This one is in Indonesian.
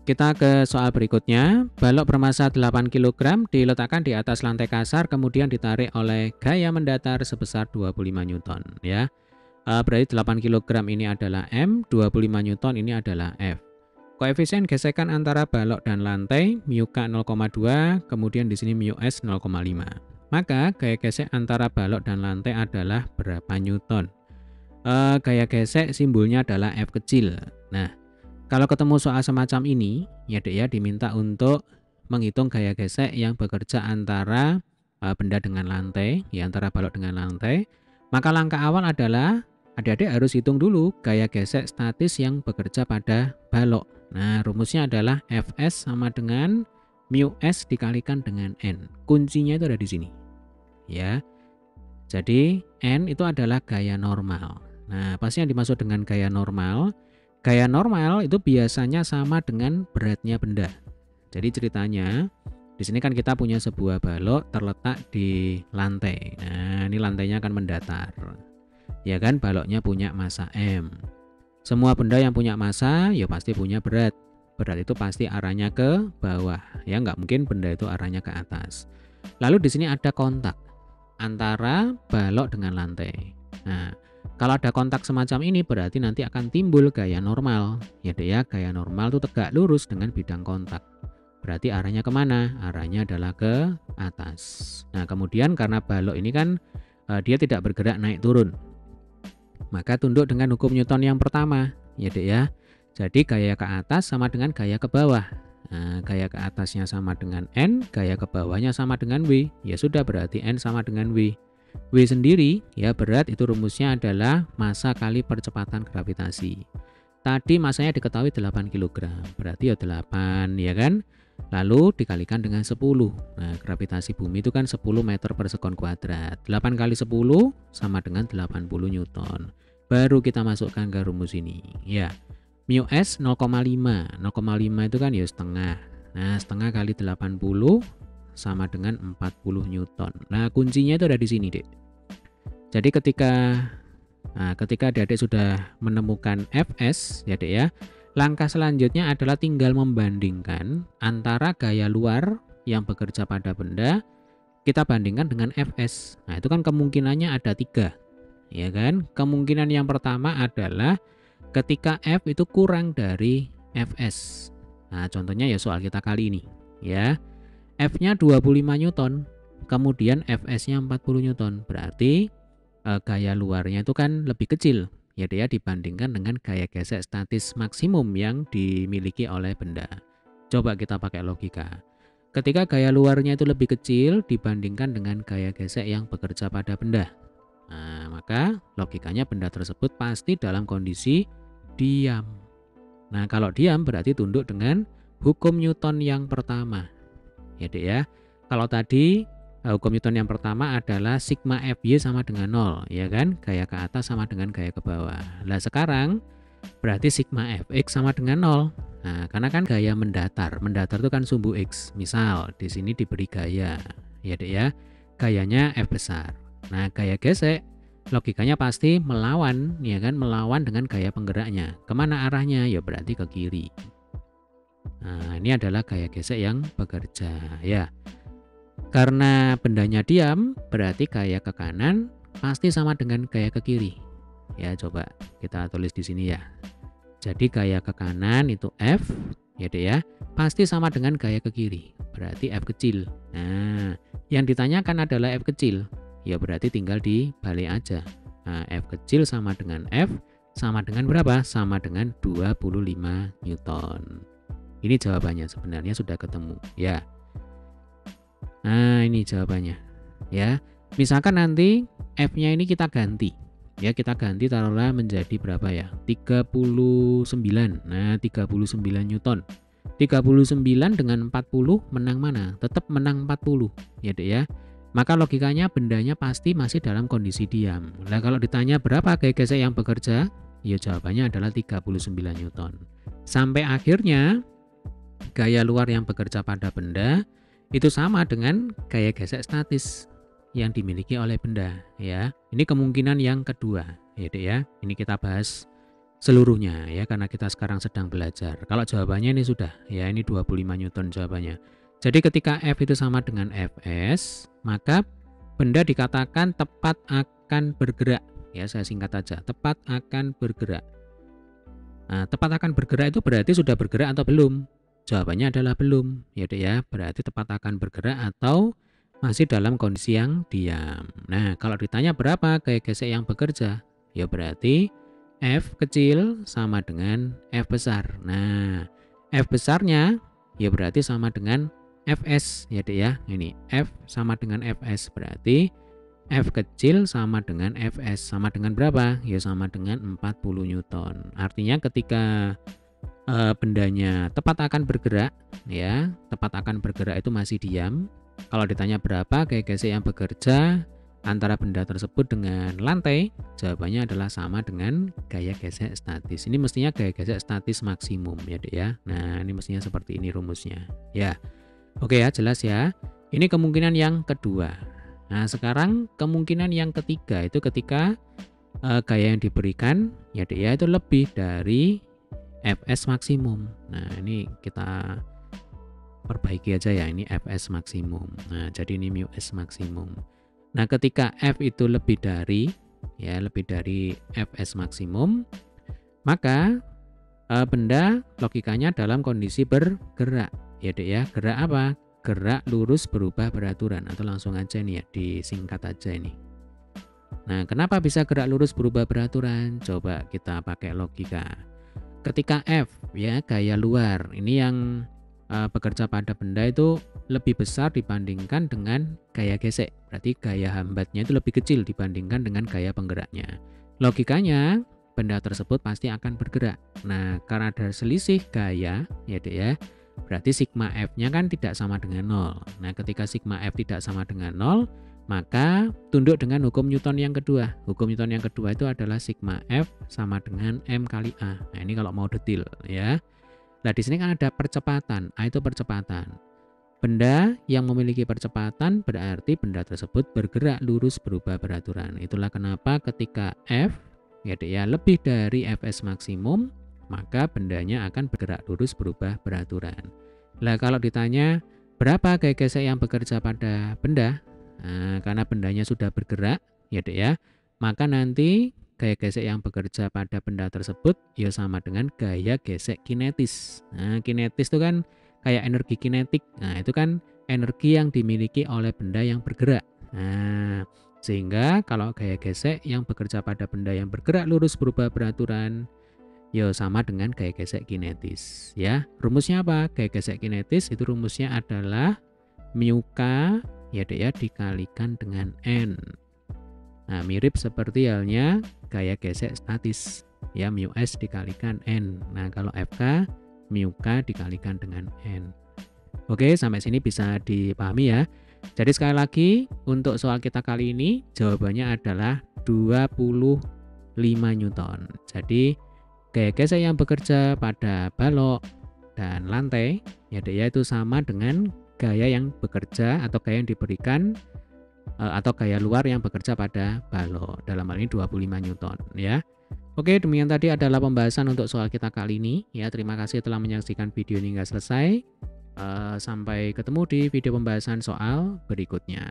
Kita ke soal berikutnya. Balok bermasa 8 kg diletakkan di atas lantai kasar kemudian ditarik oleh gaya mendatar sebesar 25 Newton ya. Berarti 8 kg ini adalah M, 25 Newton ini adalah F. Koefisien gesekan antara balok dan lantai mu K 0,2, kemudian di sini mu S 0,5. Maka gaya gesek antara balok dan lantai adalah berapa Newton? Gaya gesek simbolnya adalah F kecil. Nah, kalau ketemu soal semacam ini, ya Dek ya, diminta untuk menghitung gaya gesek yang bekerja antara benda dengan lantai, ya antara balok dengan lantai. Maka langkah awal adalah adik-adik harus hitung dulu gaya gesek statis yang bekerja pada balok. Nah, rumusnya adalah Fs sama dengan mu S dikalikan dengan N. Kuncinya itu ada di sini. Ya. Jadi, N itu adalah gaya normal. Nah, pasti yang dimaksud dengan gaya normal? Gaya normal itu biasanya sama dengan beratnya benda. Jadi ceritanya, di sini kan kita punya sebuah balok terletak di lantai. Nah, ini lantainya akan mendatar. Ya kan, baloknya punya massa M. Semua benda yang punya massa, ya pasti punya berat. Berat itu pasti arahnya ke bawah. Ya, nggak mungkin benda itu arahnya ke atas. Lalu di sini ada kontak antara balok dengan lantai. Nah, kalau ada kontak semacam ini berarti nanti akan timbul gaya normal. Ya Dek ya, gaya normal itu tegak lurus dengan bidang kontak. Berarti arahnya kemana? Arahnya adalah ke atas. Nah, kemudian karena balok ini kan dia tidak bergerak naik turun. Maka tunduk dengan hukum Newton yang pertama. Ya Dek ya. Jadi gaya ke atas sama dengan gaya ke bawah. Nah, gaya ke atasnya sama dengan N, gaya ke bawahnya sama dengan W. Ya sudah, berarti N sama dengan W. W sendiri, ya berat itu rumusnya adalah massa kali percepatan gravitasi. Tadi massanya diketahui 8 kg, berarti ya 8, ya kan? Lalu dikalikan dengan 10. Nah, gravitasi bumi itu kan 10 meter per sekon kuadrat. 8 kali 10 sama dengan 80 Newton. Baru kita masukkan ke rumus ini, ya. Mu S 0,5. 0,5 itu kan ya setengah. Nah, setengah kali 80 sama dengan 40 Newton. Nah, kuncinya itu ada di sini, Dek. Jadi ketika Adik sudah menemukan Fs, ya Dek ya, langkah selanjutnya adalah tinggal membandingkan antara gaya luar yang bekerja pada benda, kita bandingkan dengan Fs. Nah, itu kan kemungkinannya ada 3. Ya kan? Kemungkinan yang pertama adalah ketika F itu kurang dari Fs. Nah, contohnya ya soal kita kali ini, ya. F-nya 25 Newton, kemudian Fs-nya 40 Newton. Berarti gaya luarnya itu kan lebih kecil, ya dia dibandingkan dengan gaya gesek statis maksimum yang dimiliki oleh benda. Coba kita pakai logika. Ketika gaya luarnya itu lebih kecil dibandingkan dengan gaya gesek yang bekerja pada benda. Nah, maka logikanya benda tersebut pasti dalam kondisi diam. Nah, kalau diam berarti tunduk dengan hukum Newton yang pertama. Ya, Dek ya. Kalau tadi hukum Newton yang pertama adalah sigma Fy sama dengan 0, ya kan? Gaya ke atas sama dengan gaya ke bawah. Nah, sekarang berarti sigma Fx sama dengan 0. Nah, karena kan gaya mendatar. Mendatar itu kan sumbu X. Misal di sini diberi gaya, ya Dek ya. Gayanya F besar. Nah, gaya gesek logikanya pasti melawan, ya kan? Melawan dengan gaya penggeraknya. Kemana arahnya? Ya berarti ke kiri. Nah, ini adalah gaya gesek yang bekerja, ya. Karena bendanya diam, berarti gaya ke kanan pasti sama dengan gaya ke kiri. Ya, coba kita tulis di sini ya. Jadi gaya ke kanan itu F, ya Dek ya, pasti sama dengan gaya ke kiri. Berarti F kecil. Nah, yang ditanyakan adalah F kecil. Ya berarti tinggal dibalik aja. Nah, F kecil sama dengan F sama dengan berapa? Sama dengan 25 Newton. Ini jawabannya, sebenarnya sudah ketemu, ya. Nah, ini jawabannya, ya. Misalkan nanti F-nya ini kita ganti. Ya, kita ganti taruhlah menjadi berapa ya? 39. Nah, 39 Newton. 39 dengan 40 menang mana? Tetap menang 40, ya Dek ya. Maka logikanya bendanya pasti masih dalam kondisi diam. Nah, kalau ditanya berapa gaya gesek yang bekerja? Ya jawabannya adalah 39 Newton. Sampai akhirnya gaya luar yang bekerja pada benda itu sama dengan gaya gesek statis yang dimiliki oleh benda, ya. Ini kemungkinan yang kedua, ya Dek ya. Ini kita bahas seluruhnya ya, karena kita sekarang sedang belajar. Kalau jawabannya ini sudah ya, ini 25 Newton jawabannya. Jadi ketika F itu sama dengan Fs, maka benda dikatakan tepat akan bergerak. Ya, saya singkat aja, tepat akan bergerak. Nah, tepat akan bergerak itu berarti sudah bergerak atau belum? Jawabannya adalah belum, ya Dek ya. Berarti tepat akan bergerak atau masih dalam kondisi yang diam. Nah, kalau ditanya berapa gaya gesek yang bekerja, ya berarti F kecil sama dengan F besar. Nah, F besarnya ya berarti sama dengan Fs, ya Dek ya. Ini F sama dengan Fs, berarti F kecil sama dengan Fs. Sama dengan berapa? Ya sama dengan 40 Newton. Artinya ketika bendanya tepat akan bergerak, ya, tepat akan bergerak itu masih diam. Kalau ditanya berapa gaya gesek yang bekerja antara benda tersebut dengan lantai, jawabannya adalah sama dengan gaya gesek statis. Ini mestinya gaya gesek statis maksimum, ya Dek ya. Nah, ini mestinya seperti ini rumusnya. Ya, oke ya, jelas ya. Ini kemungkinan yang kedua. Nah, sekarang kemungkinan yang ketiga itu ketika gaya yang diberikan, ya Dek ya, itu lebih dari Fs maksimum. Nah, ini kita perbaiki aja ya, ini Fs maksimum. Nah, jadi ini mu s maksimum. Nah, ketika F itu lebih dari Fs maksimum, maka benda logikanya dalam kondisi bergerak. Ya Dek ya, gerak apa? Gerak lurus berubah beraturan, atau langsung aja nih ya, disingkat aja ini. Nah, kenapa bisa gerak lurus berubah beraturan? Coba kita pakai logika. Ketika F ya, gaya luar ini yang bekerja pada benda itu lebih besar dibandingkan dengan gaya gesek. Berarti gaya hambatnya itu lebih kecil dibandingkan dengan gaya penggeraknya. Logikanya benda tersebut pasti akan bergerak. Nah, karena ada selisih gaya, ya Dek ya, berarti sigma F-nya kan tidak sama dengan 0. Nah, ketika sigma F tidak sama dengan 0, maka tunduk dengan hukum Newton yang kedua. Hukum Newton yang kedua itu adalah sigma F sama dengan M kali A. Nah, ini kalau mau detail ya. Nah, di sini kan ada percepatan. A itu percepatan. Benda yang memiliki percepatan berarti benda tersebut bergerak lurus berubah beraturan. Itulah kenapa ketika F ya Dek ya, lebih dari Fs maksimum, maka bendanya akan bergerak lurus berubah beraturan. Nah, kalau ditanya berapa gaya gesek yang bekerja pada benda, nah, karena bendanya sudah bergerak, ya Dek ya, maka nanti gaya gesek yang bekerja pada benda tersebut ya sama dengan gaya gesek kinetis. Nah, kinetis itu kan kayak energi kinetik. Nah, itu kan energi yang dimiliki oleh benda yang bergerak. Nah, sehingga kalau gaya gesek yang bekerja pada benda yang bergerak lurus berubah beraturan, ya sama dengan gaya gesek kinetis. Ya, rumusnya apa? Gaya gesek kinetis itu rumusnya adalah mu k ya Dek ya dikalikan dengan N. Nah, mirip seperti halnya gaya gesek statis. Ya, mu s dikalikan N. Nah, kalau Fk, mu k dikalikan dengan N. Oke, sampai sini bisa dipahami ya. Jadi sekali lagi, untuk soal kita kali ini jawabannya adalah 25 Newton. Jadi gaya gesek yang bekerja pada balok dan lantai, ya Dek ya, itu sama dengan gaya yang bekerja atau gaya yang diberikan atau gaya luar yang bekerja pada balok. Dalam hal ini 25 Newton ya. Oke, demikian tadi adalah pembahasan untuk soal kita kali ini. Ya, terima kasih telah menyaksikan video ini hingga selesai. Sampai ketemu di video pembahasan soal berikutnya.